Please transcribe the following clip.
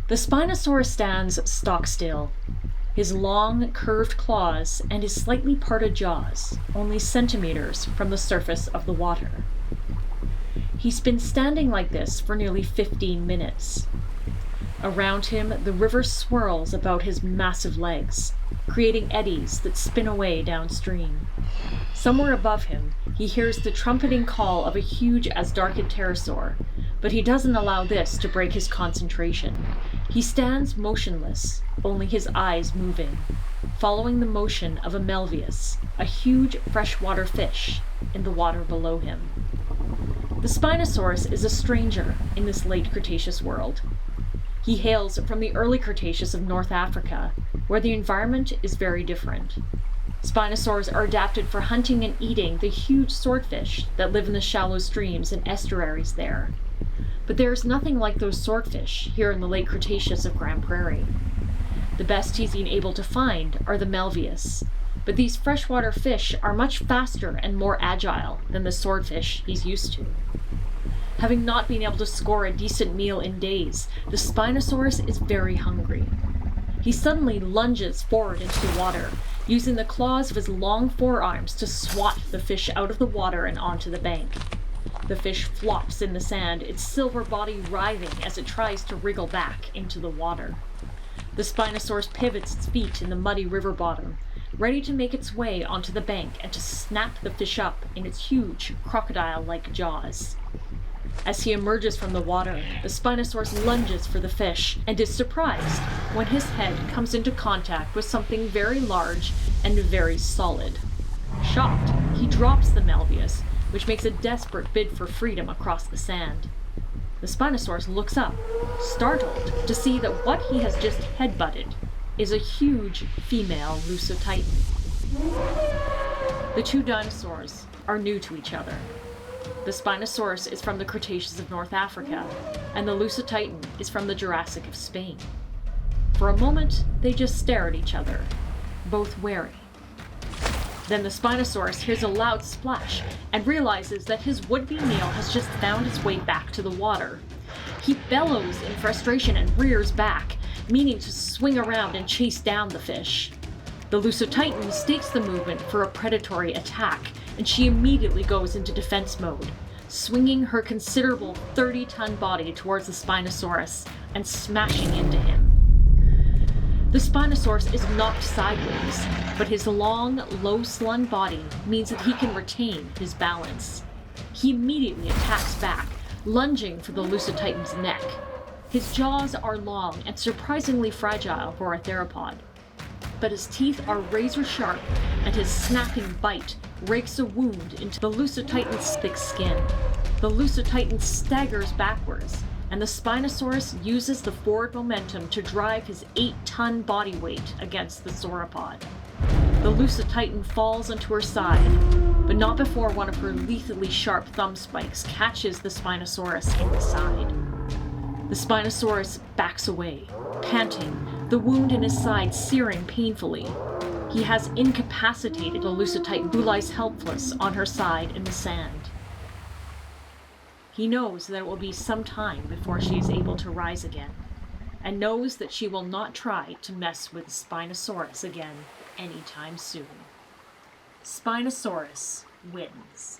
The Spinosaurus stands stock still, his long, curved claws and his slightly parted jaws only centimeters from the surface of the water. He's been standing like this for nearly 15 minutes. Around him, the river swirls about his massive legs, creating eddies that spin away downstream. Somewhere above him, he hears the trumpeting call of a huge Asdarchid pterosaur, but he doesn't allow this to break his concentration. He stands motionless, only his eyes moving, following the motion of a melvius, a huge freshwater fish, in the water below him. The Spinosaurus is a stranger in this late Cretaceous world. He hails from the early Cretaceous of North Africa, where the environment is very different. Spinosaurs are adapted for hunting and eating the huge swordfish that live in the shallow streams and estuaries there. But there is nothing like those swordfish here in the late Cretaceous of Grande Prairie. The best he's been able to find are the melvius, but these freshwater fish are much faster and more agile than the swordfish he's used to. Having not been able to score a decent meal in days, the Spinosaurus is very hungry. He suddenly lunges forward into the water, using the claws of his long forearms to swat the fish out of the water and onto the bank. The fish flops in the sand, its silver body writhing as it tries to wriggle back into the water. The Spinosaurus pivots its feet in the muddy river bottom, ready to make its way onto the bank and to snap the fish up in its huge, crocodile-like jaws. As he emerges from the water, the Spinosaurus lunges for the fish and is surprised when his head comes into contact with something very large and very solid. Shocked, he drops the melvius, which makes a desperate bid for freedom across the sand. The Spinosaurus looks up, startled to see that what he has just headbutted is a huge female Lusotitan. The two dinosaurs are new to each other. The Spinosaurus is from the Cretaceous of North Africa, and the Lusotitan is from the Jurassic of Spain. For a moment, they just stare at each other, both wary. Then the Spinosaurus hears a loud splash and realizes that his would-be meal has just found its way back to the water. He bellows in frustration and rears back, meaning to swing around and chase down the fish. The Lusotitan mistakes the movement for a predatory attack, and she immediately goes into defense mode, swinging her considerable 30-ton body towards the Spinosaurus and smashing into him. The Spinosaurus is knocked sideways, but his long, low-slung body means that he can retain his balance. He immediately attacks back, lunging for the Lusotitan's neck. His jaws are long and surprisingly fragile for a theropod, but his teeth are razor-sharp, and his snapping bite rakes a wound into the Lusotitan's thick skin. The Lusotitan staggers backwards, and the Spinosaurus uses the forward momentum to drive his 8-ton body weight against the sauropod. The Lusotitan falls onto her side, but not before one of her lethally sharp thumb spikes catches the Spinosaurus in the side. The Spinosaurus backs away, panting, the wound in his side searing painfully. He has incapacitated the Lusotitan, who lies helpless on her side in the sand. He knows that it will be some time before she is able to rise again, and knows that she will not try to mess with Spinosaurus again anytime soon. Spinosaurus wins.